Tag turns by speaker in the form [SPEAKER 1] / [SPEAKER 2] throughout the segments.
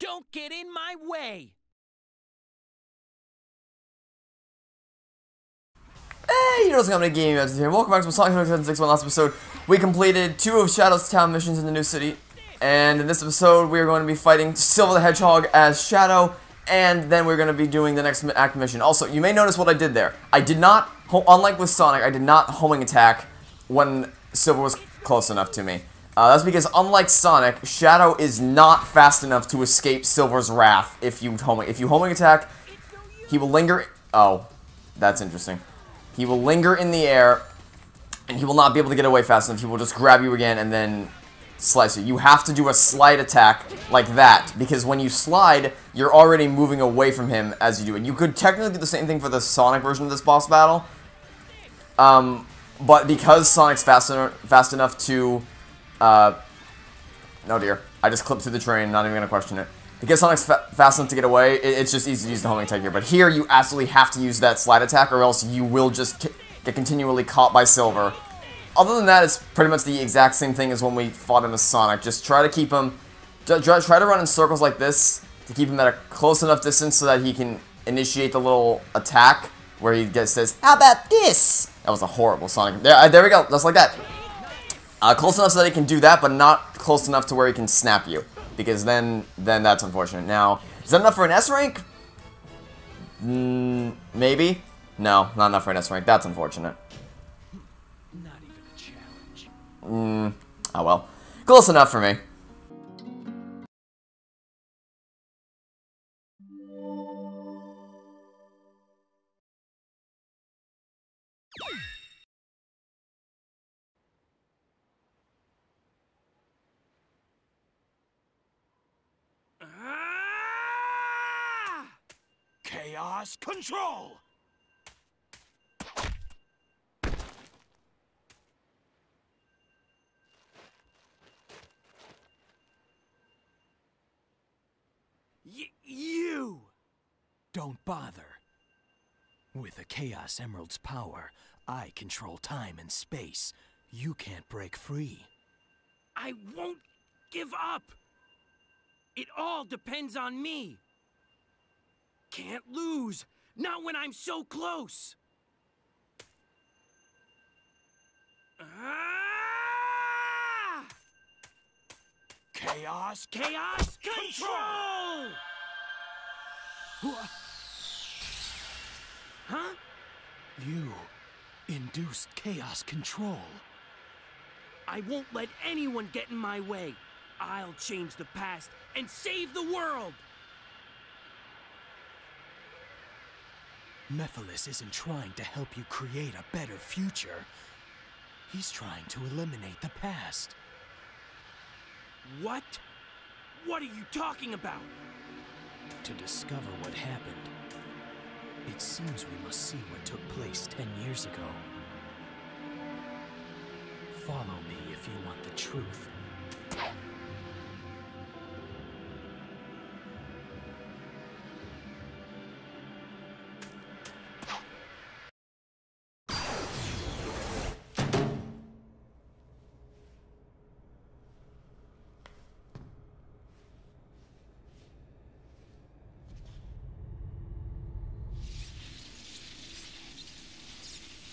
[SPEAKER 1] Don't get in my way!
[SPEAKER 2] Hey, you know what's going on, Gaming Events here. Welcome back to Sonic the Hedgehog 6. Last episode, we completed 2 of Shadow's town missions in the new city. And in this episode, we are going to be fighting Silver the Hedgehog as Shadow. And then we're going to be doing the next act mission. Also, you may notice what I did there. I did not, unlike with Sonic, I did not homing attack when Silver was close enough to me. That's because, unlike Sonic, Shadow is not fast enough to escape Silver's wrath if you homing attack, he will linger. Oh, that's interesting. He will linger in the air, and he will not be able to get away fast enough. He will just grab you again and then slice you. You have to do a slide attack like that, because when you slide, you're already moving away from him as you do it. You could technically do the same thing for the Sonic version of this boss battle, but because Sonic's fast enough to... no dear. I just clipped through the train, not even going to question it. Because Sonic's fast enough to get away, it's just easy to use the homing attack here. But here, you absolutely have to use that slide attack, or else you will just get continually caught by Silver. Other than that, it's pretty much the exact same thing as when we fought him as Sonic. Just try to keep him... Try to run in circles like this, to keep him at a close enough distance so that he can initiate the little attack, where he says, "How about this?" That was a horrible Sonic... There we go, just like that. Close enough so that he can do that, but not close enough to where he can snap you. Because then that's unfortunate. Now, is that enough for an S rank? Maybe? No, not enough for an S rank. That's unfortunate.
[SPEAKER 1] Not even a challenge.
[SPEAKER 2] Oh well. Close enough for me.
[SPEAKER 1] Chaos control! You! Don't bother. With a Chaos Emerald's power, I control time and space. You can't break free. I won't give up! It all depends on me! Can't lose! Not when I'm so close! Ah! Chaos control! Huh? You induced chaos control. I won't let anyone get in my way. I'll change the past and save the world! Mephiles isn't trying to help you create a better future. He's trying to eliminate the past. What? What are you talking about? To discover what happened, it seems we must see what took place 10 years ago. Follow me if you want the truth.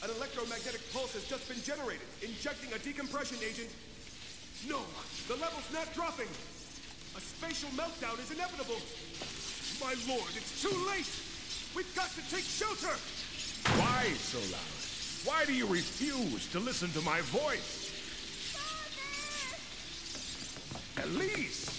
[SPEAKER 3] An electromagnetic pulse has just been generated, injecting a decompression agent. No, the level's not dropping. A spatial meltdown is inevitable. My lord, it's too late. We've got to take shelter.
[SPEAKER 4] Why, Solaris? Why do you refuse to listen to my voice? Father! Elise!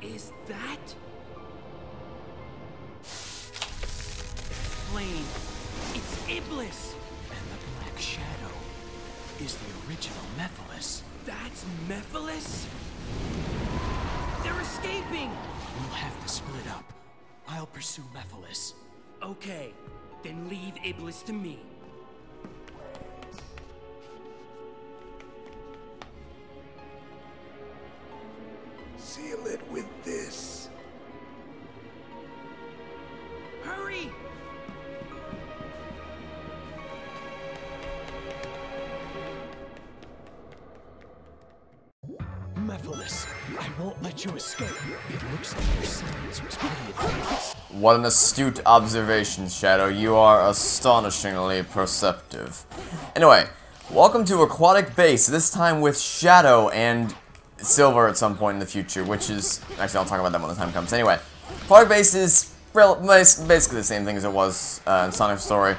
[SPEAKER 1] Is that... Flame. It's Iblis! And the Black Shadow is the original Mephiles. That's Mephiles? They're escaping! We'll have to split up. I'll pursue Mephiles.
[SPEAKER 5] Okay, then leave Iblis to me.
[SPEAKER 4] Seal it with this.
[SPEAKER 5] Hurry!
[SPEAKER 1] Mephiles, I won't let you escape. It looks like your silence was pretty advanced.
[SPEAKER 2] What an astute observation, Shadow. You are astonishingly perceptive. Anyway, welcome to Aquatic Base, this time with Shadow and Silver at some point in the future, which is... Actually, I'll talk about that when the time comes. Anyway, Aquatic Base is basically the same thing as it was in Sonic's story,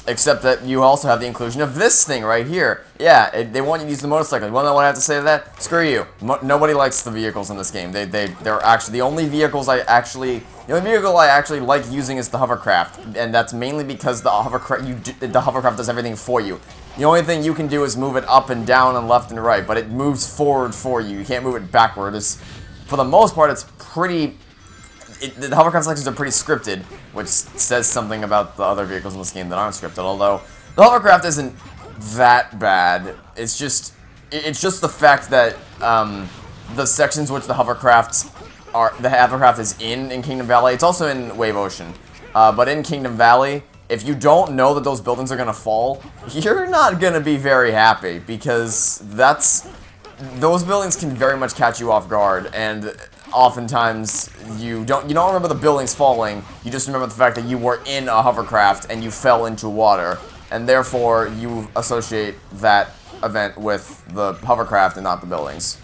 [SPEAKER 2] except that you also have the inclusion of this thing right here. Yeah, they want you to use the motorcycle. You want to know what I have to say to that? Screw you. Nobody likes the vehicles in this game. They're actually the only vehicles I actually... The only vehicle I actually like using is the hovercraft, and that's mainly because the hovercraft does everything for you. The only thing you can do is move it up and down and left and right, but it moves forward for you. You can't move it backward. For the most part, it's pretty... the hovercraft sections are pretty scripted, which says something about the other vehicles in this game that aren't scripted, although the hovercraft isn't that bad. It's just the fact that the sections which the hovercraft is in Kingdom Valley, it's also in Wave Ocean, but in Kingdom Valley, if you don't know that those buildings are gonna fall, you're not gonna be very happy, because those buildings can very much catch you off guard, and oftentimes you don't remember the buildings falling, you just remember the fact that you were in a hovercraft and you fell into water, and therefore you associate that event with the hovercraft and not the buildings.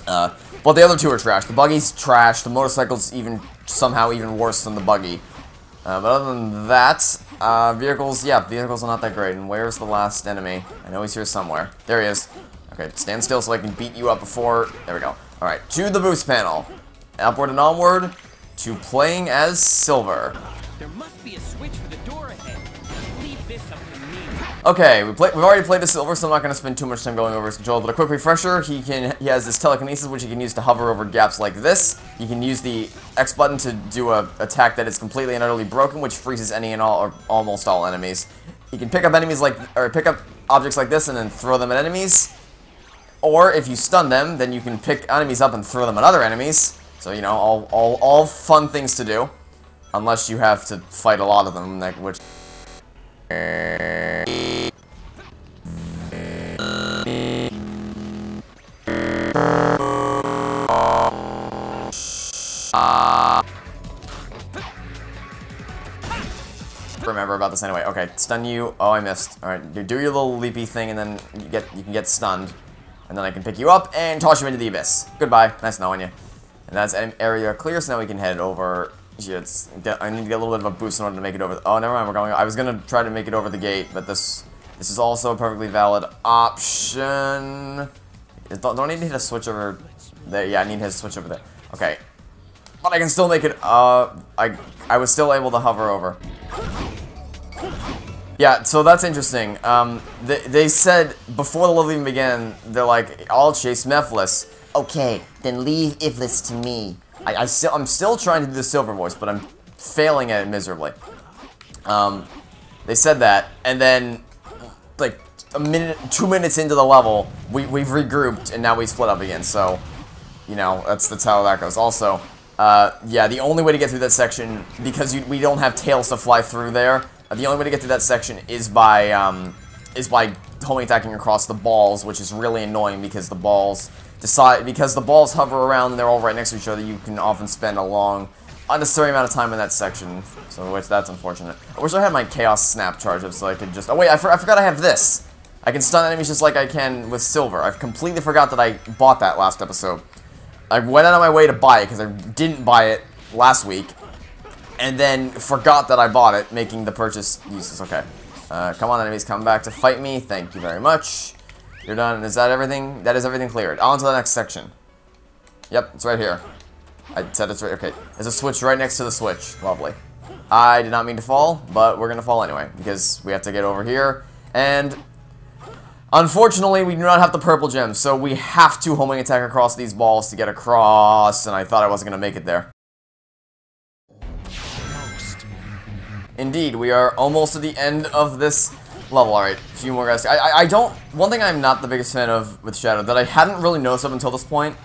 [SPEAKER 2] But the other two are trash. The buggy's trash, the motorcycle's somehow even worse than the buggy. But other than that, vehicles are not that great. And where's the last enemy? I know he's here somewhere. There he is. Okay, stand still so I can beat you up before... There we go. Alright, to the boost panel. Upward and onward to playing as Silver.
[SPEAKER 5] There must be a switch for the door ahead. Leave this up to me.
[SPEAKER 2] Okay, we've already played as Silver, so I'm not going to spend too much time going over his controls, but a quick refresher, he has this telekinesis, which he can use to hover over gaps like this. He can use the X button to do a attack that is completely and utterly broken, which freezes any and all, or almost all enemies. He can pick up pick up objects like this and then throw them at enemies. Or if you stun them, then you can pick enemies up and throw them at other enemies. So, you know, all fun things to do. Unless you have to fight a lot of them, which... remember about this anyway. Okay, stun you. Oh, I missed. Alright, do your little leapy thing and then you can get stunned. And then I can pick you up and toss you into the abyss. Goodbye. Nice knowing you. And that's an area clear, so now we can head over. I need to get a little bit of a boost in order to make it over. Oh, never mind. I was gonna try to make it over the gate, but this is also a perfectly valid option. Don't I need to hit a switch over there? Yeah, I need to hit a switch over there. Okay, but I can still make it. I was still able to hover over. Yeah, so that's interesting. They said before the level even began, they're like, I'll chase Mephiles. Okay, then leave Iblis to me. I'm still trying to do the Silver voice, but I'm failing at it miserably. They said that, and then, like, 2 minutes into the level, we've regrouped, and now we split up again, so, you know, that's how that goes. Also, yeah, the only way to get through that section, because we don't have tails to fly through there, the only way to get through that section is by homing attacking across the balls, which is really annoying because the balls hover around and they're all right next to each other. You can often spend a unnecessary amount of time in that section, so that's unfortunate. I wish I had my Chaos Snap charge up so I could just... Oh wait, I forgot I have this! I can stun enemies just like I can with Silver. I've completely forgot that I bought that last episode. I went out of my way to buy it because I didn't buy it last week, and then forgot that I bought it, making the purchase useless. Okay. Come on, enemies, come back to fight me. Thank you very much. You're done. Is that everything? That is everything cleared. On to the next section. Yep, it's right here. I said it's right. Okay. There's a switch right next to the switch. Lovely. I did not mean to fall, but we're going to fall anyway, because we have to get over here. And unfortunately, we do not have the purple gems, so we have to homing attack across these balls to get across, and I thought I wasn't going to make it there. Indeed, we are almost at the end of this level. Alright, a few more guys. I don't... One thing I'm not the biggest fan of with Shadow that I hadn't really noticed up until this point,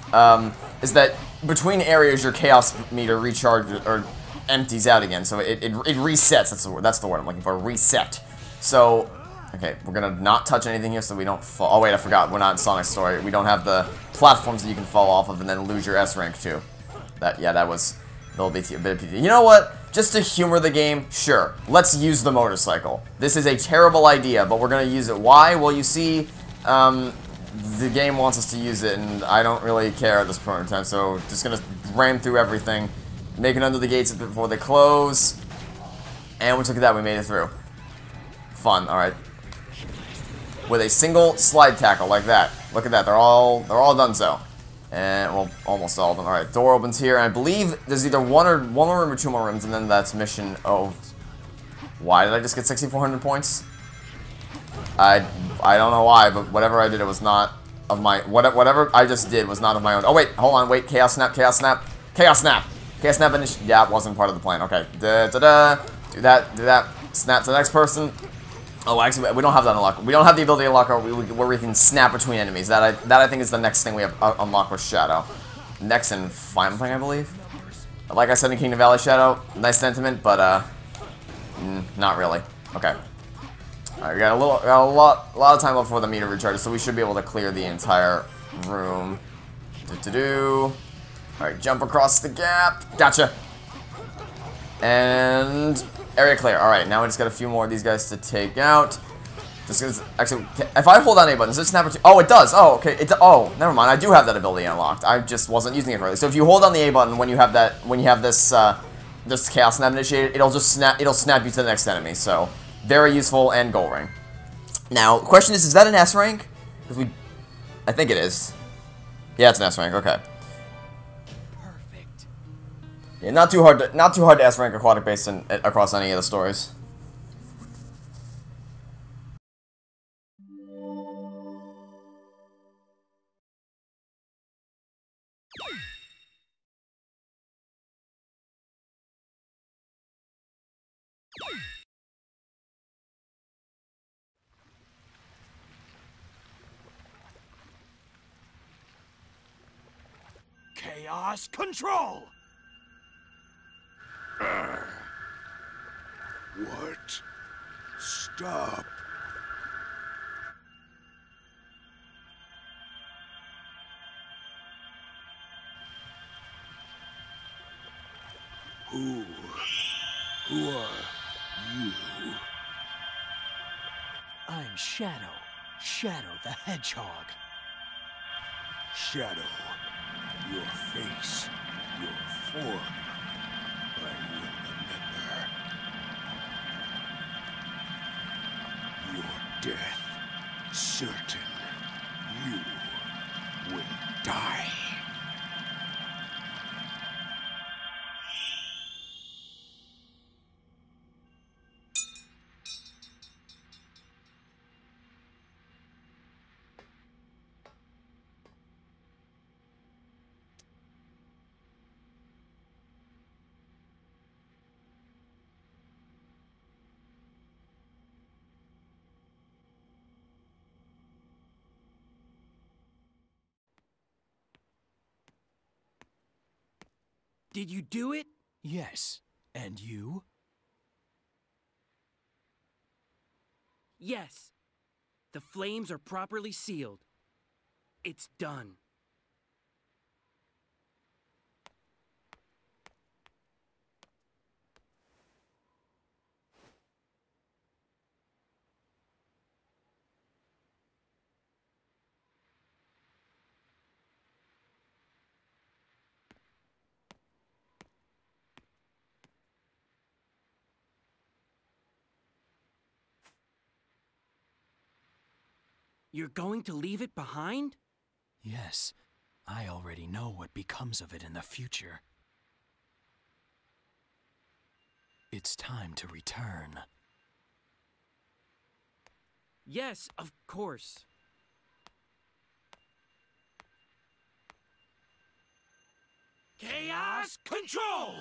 [SPEAKER 2] is that between areas your chaos meter recharges, or empties out again, so it resets. That's the word I'm looking for. Reset. So, okay, we're gonna not touch anything here so we don't fall. Oh wait, I forgot. We're not in Sonic's story. We don't have the platforms that you can fall off of and then lose your S rank too. That was a little bit of PT. You know what? Just to humor the game, sure. Let's use the motorcycle. This is a terrible idea, but we're gonna use it. Why? Well, you see, the game wants us to use it, and I don't really care at this point in time. So, just gonna ram through everything. Make it under the gates before they close. And look at that, we made it through. Fun, alright. With a single slide tackle like that. Look at that, they're all done so. And, well, almost all of them. Alright, door opens here, and I believe there's either one more room or two more rooms, and then that's mission... Oh. Why did I just get 6,400 points? I don't know why, but whatever I did, it was not of my... Whatever I just did was not of my own... Oh, wait, hold on, wait. Chaos Snap, Chaos Snap, Chaos Snap. Chaos Snap initiative. Yeah, it wasn't part of the plan. Okay. Da-da-da. Do that. Snap to the next person. Oh, actually, we don't have that unlocked. We don't have the ability to unlock where we can snap between enemies. That I think is the next thing we have unlocked with Shadow. Next and final thing, I believe. Like I said in Kingdom Valley Shadow, nice sentiment, but not really. Okay. Alright, we got a lot of time left before the meter recharges, so we should be able to clear the entire room. Alright, jump across the gap. Gotcha. And area clear. Alright, now we just got a few more of these guys to take out. Actually, if I hold down A button, does it snap to... Oh, it does. Oh, okay. Oh, never mind. I do have that ability unlocked. I just wasn't using it correctly. So if you hold down the A button when you have this this Chaos Snap initiated, it'll snap you to the next enemy. So very useful and goal ring. Now, question is that an S rank? Because I think it is. Yeah, it's an S rank. Okay. Yeah, not too hard to S rank Aquatic Base across any of the stories.
[SPEAKER 1] Chaos control!
[SPEAKER 4] What? Stop. Who are you?
[SPEAKER 1] I'm Shadow the Hedgehog.
[SPEAKER 4] Shadow. Your face, your form. I will remember. Your death certain. You will die.
[SPEAKER 5] Did you do it?
[SPEAKER 1] Yes. And you?
[SPEAKER 5] Yes. The flames are properly sealed. It's done. You're going to leave it behind?
[SPEAKER 1] Yes. I already know what becomes of it in the future. It's time to return.
[SPEAKER 5] Yes, of course.
[SPEAKER 1] Chaos control!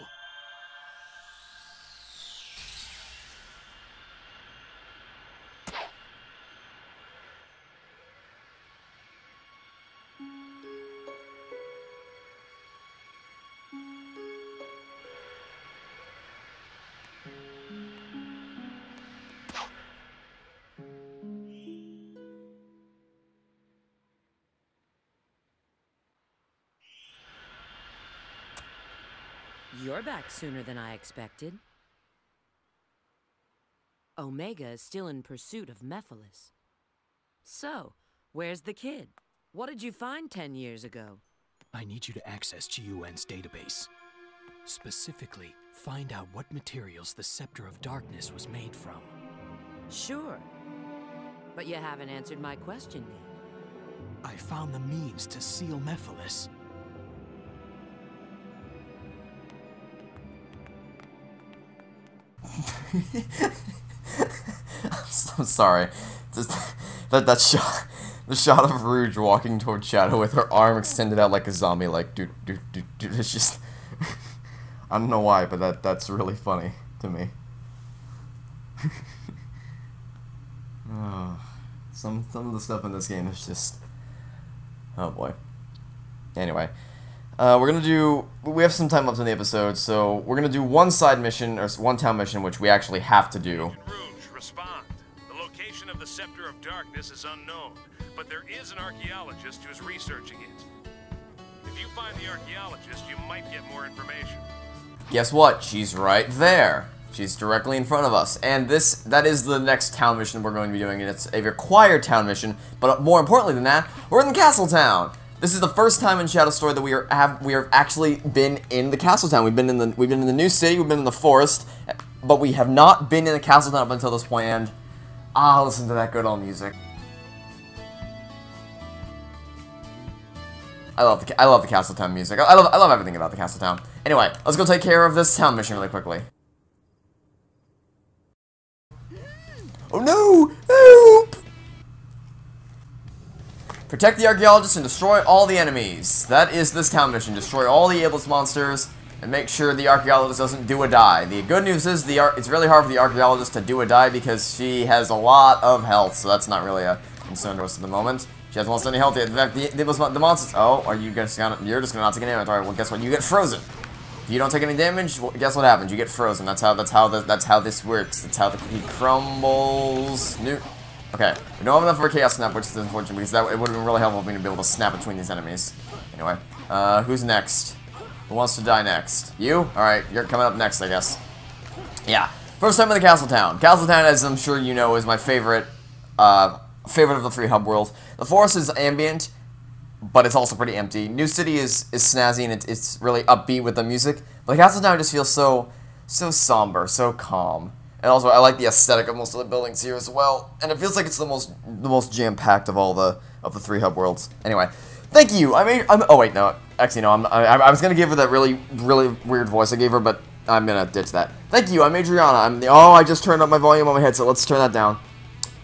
[SPEAKER 6] You're back sooner than I expected. Omega is still in pursuit of Mephiles. So, where's the kid? What did you find 10 years ago?
[SPEAKER 1] I need you to access GUN's database. Specifically, find out what materials the Scepter of Darkness was made from.
[SPEAKER 6] Sure. But you haven't answered my question yet.
[SPEAKER 1] I found the means to seal Mephiles.
[SPEAKER 2] I'm sorry. Just, that shot, the shot of Rouge walking towards Shadow with her arm extended out like a zombie, like dude. It's just, I don't know why, but that's really funny to me. Oh, some of the stuff in this game is just, oh boy. Anyway. We have some time left in the episode, so we're gonna do one side mission, or one town mission, which we actually have to do.
[SPEAKER 4] Agent Rouge, respond. The location of the Scepter of Darkness is unknown, but there is an archaeologist who is researching it. If you find the archaeologist, you might get more information.
[SPEAKER 2] Guess what? She's right there. She's directly in front of us, and that is the next town mission we're going to be doing, and it's a required town mission, but more importantly than that, we're in the castle town! This is the first time in Shadow Story that we have actually been in the castle town. We've been in the new city, we've been in the forest, but we have not been in the castle town up until this point. And listen to that good old music. I love the castle town music. I love everything about the castle town. Anyway, let's go take care of this town mission really quickly. Oh no! Help! Protect the archaeologist and destroy all the enemies. That is this town mission. Destroy all the ablest monsters and make sure the archaeologist doesn't do or die. The good news is it's really hard for the archaeologist to do or die because she has a lot of health, so that's not really a concern to us at the moment. She hasn't lost any health yet. In fact, the monsters. Oh, you're just gonna not take any damage. Alright, well guess what? You get frozen. If you don't take any damage, well, guess what happens? You get frozen. That's how this works. That's how he crumbles. Okay, we don't have enough for a Chaos Snap, which is unfortunate, because it would have been really helpful for me to be able to snap between these enemies. Anyway, who's next? Who wants to die next? You? Alright, you're coming up next, I guess. Yeah, first time in the Castle Town. Castle Town, as I'm sure you know, is my favorite of the three hub worlds. The forest is ambient, but it's also pretty empty. New City is snazzy, and it's really upbeat with the music, but the Castle Town just feels so somber, so calm. And also, I like the aesthetic of most of the buildings here as well, and it feels like it's the most jam-packed of all the three hub worlds. Anyway, thank you. Oh wait, no, actually no. I was gonna give her that really weird voice I gave her, but I'm gonna ditch that. Thank you. I'm Adriana. I just turned up my volume on my headset. Let's turn that down.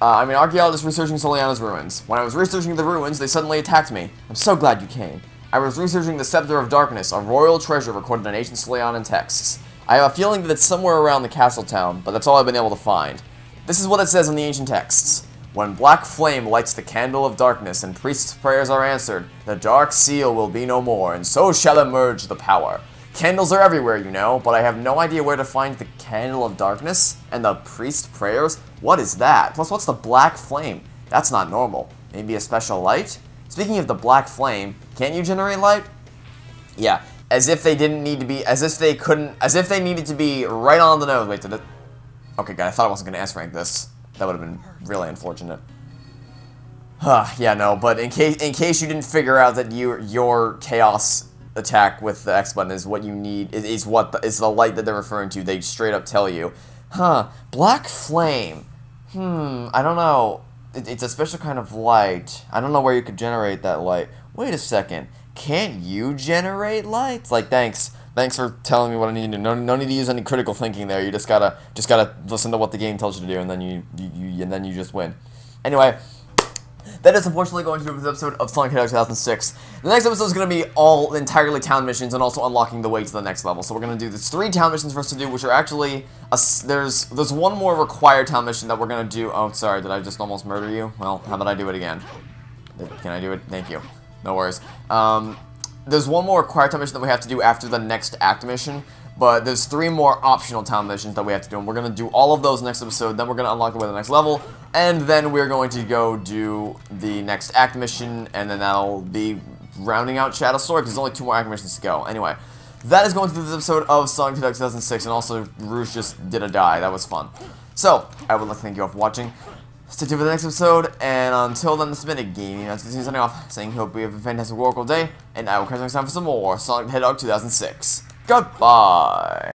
[SPEAKER 2] I'm an archaeologist researching Soliana's ruins. When I was researching the ruins, they suddenly attacked me. I'm so glad you came. I was researching the Scepter of Darkness, a royal treasure recorded in ancient Solianan texts. I have a feeling that it's somewhere around the castle town, but that's all I've been able to find. This is what it says in the ancient texts. When black flame lights the candle of darkness and priests' prayers are answered, the dark seal will be no more, and so shall emerge the power. Candles are everywhere, you know, but I have no idea where to find the candle of darkness and the priest's prayers. What is that? Plus, what's the black flame? That's not normal. Maybe a special light? Speaking of the black flame, can't you generate light? Yeah. As if they didn't need to be, as if they needed to be right on the nose. Wait, did it? Okay, God, I thought I wasn't going to S-rank this. That would have been really unfortunate. Yeah, no, but in case you didn't figure out that your chaos attack with the X button is what you need, is the light that they're referring to, they straight up tell you. Black flame. I don't know. It's a special kind of light. I don't know where you could generate that light. Wait a second. Can't you generate lights? Like, thanks for telling me what I need to do. No need to use any critical thinking there. You just gotta listen to what the game tells you to do, and then you just win. Anyway, that is unfortunately going to do this episode of Sonic the Hedgehog 2006. The next episode is going to be all entirely town missions and also unlocking the way to the next level. So we're going to do these 3 town missions for us to do, which are actually there's one more required town mission that we're going to do. Oh, sorry, did I just almost murder you? Well, how about I do it again? Can I do it? Thank you. No worries. there's one more required town mission that we have to do after the next act mission, but there's 3 more optional town missions that we have to do, and we're going to do all of those next episode, then we're going to unlock the way to the next level, and then we're going to go do the next act mission, and then that'll be rounding out Shadow's story, because there's only 2 more act missions to go. Anyway, that is going to do this episode of Sonic the Hedgehog 2006, and also Rouge just did a die. That was fun. So, I would like to thank you all for watching. Stay tuned for the next episode, and until then, this has been a gaming. That's signing off, saying hope you have a fantastic Oracle day, and I will catch you next time for some more Sonic the Hedgehog 2006. Goodbye!